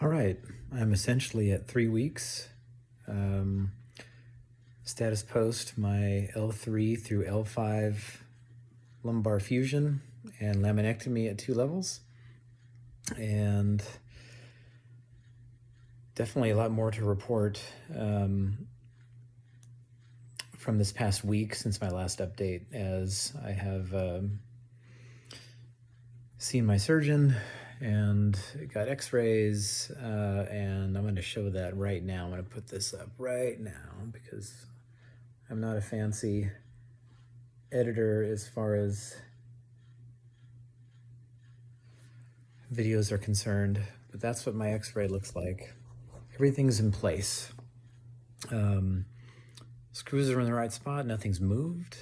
All right, I'm essentially at 3 weeks. Status post, my L3 through L5 lumbar fusion and laminectomy at 2 levels. And definitely a lot more to report from this past week since my last update, as I have seen my surgeon and got x-rays, and I'm going to show that right now. I'm going to put this up right now because I'm not a fancy editor as far as videos are concerned, but that's what my x-ray looks like. Everything's in place. Screws are in the right spot, nothing's moved.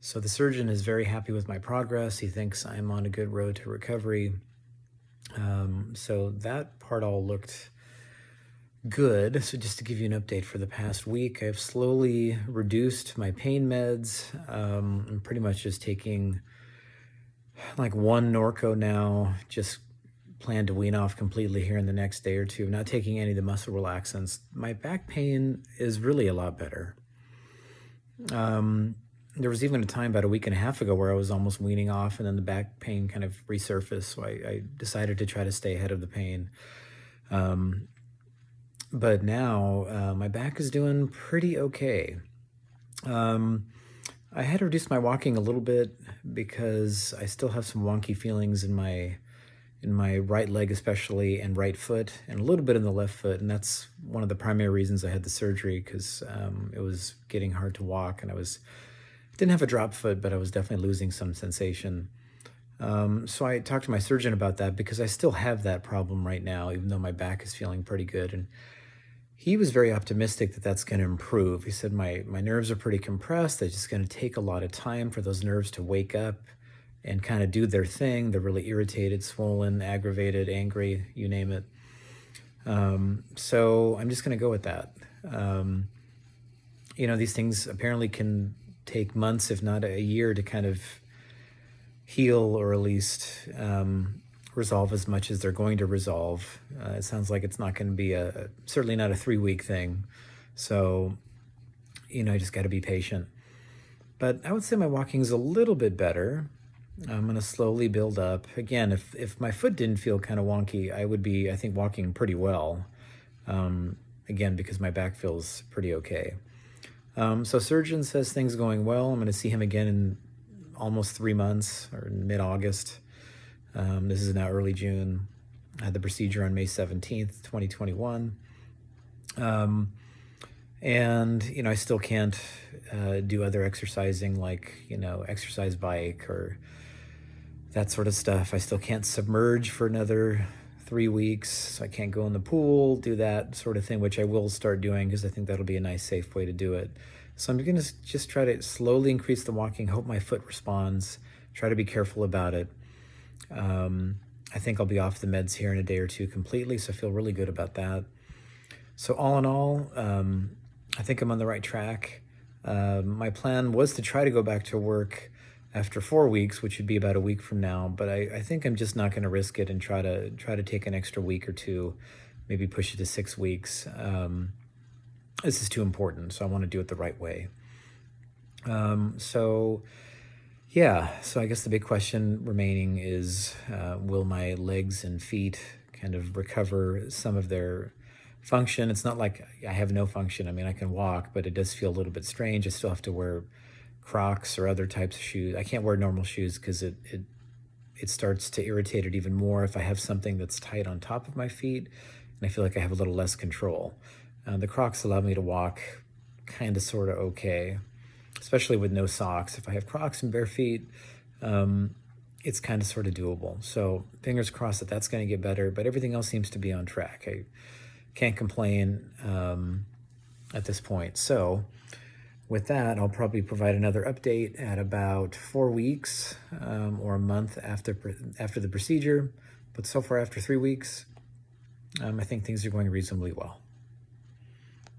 So the surgeon is very happy with my progress. He thinks I'm on a good road to recovery. So that part all looked good. So just to give you an update for the past week, I've slowly reduced my pain meds. I'm pretty much just taking like 1 Norco now, just plan to wean off completely here in the next day or two. I'm not taking any of the muscle relaxants. My back pain is really a lot better. There was even a time about a week and a half ago where I was almost weaning off, and then the back pain kind of resurfaced. So I decided to try to stay ahead of the pain. But now my back is doing pretty okay. I had to reduce my walking a little bit because I still have some wonky feelings in my right leg especially, and right foot, and a little bit in the left foot. And that's one of the primary reasons I had the surgery, because it was getting hard to walk, and I didn't have a drop foot, but I was definitely losing some sensation. So I talked to my surgeon about that because I still have that problem right now, even though my back is feeling pretty good. And he was very optimistic that that's going to improve. He said, my nerves are pretty compressed. It's just going to take a lot of time for those nerves to wake up and kind of do their thing. They're really irritated, swollen, aggravated, angry, you name it. So I'm just going to go with that. These things apparently can take months, if not a year, to kind of heal, or at least resolve as much as they're going to resolve. It sounds like it's not going to be certainly not a 3-week thing. So, I just got to be patient. But I would say my walking is a little bit better. I'm going to slowly build up. Again, if my foot didn't feel kind of wonky, I would be, I think, walking pretty well. Again, because my back feels pretty okay. So surgeon says things going well. I'm going to see him again in almost 3 months, or mid-August. This is now early June. I had the procedure on May 17th, 2021. And, I still can't do other exercising like, exercise bike or that sort of stuff. I still can't submerge for another 3 weeks. So I can't go in the pool, do that sort of thing, which I will start doing because I think that'll be a nice, safe way to do it. So I'm going to just try to slowly increase the walking, hope my foot responds, try to be careful about it. I think I'll be off the meds here in a day or two completely, so I feel really good about that. So all in all, I think I'm on the right track. My plan was to try to go back to work after 4 weeks, which would be about a week from now, but I think I'm just not going to risk it and try to take an extra week or two, maybe push it to 6 weeks. This is too important, so I want to do it the right way. So I guess the big question remaining is, will my legs and feet kind of recover some of their function? It's not like I have no function. I mean, I can walk, but it does feel a little bit strange. I still have to wear Crocs or other types of shoes. I can't wear normal shoes because it starts to irritate it even more if I have something that's tight on top of my feet, and I feel like I have a little less control. The Crocs allow me to walk kind of sort of okay, especially with no socks. If I have Crocs and bare feet, it's kind of sort of doable. So fingers crossed that that's going to get better, but everything else seems to be on track. I can't complain at this point. So with that, I'll probably provide another update at about 4 weeks or a month after the procedure. But so far, after 3 weeks, I think things are going reasonably well.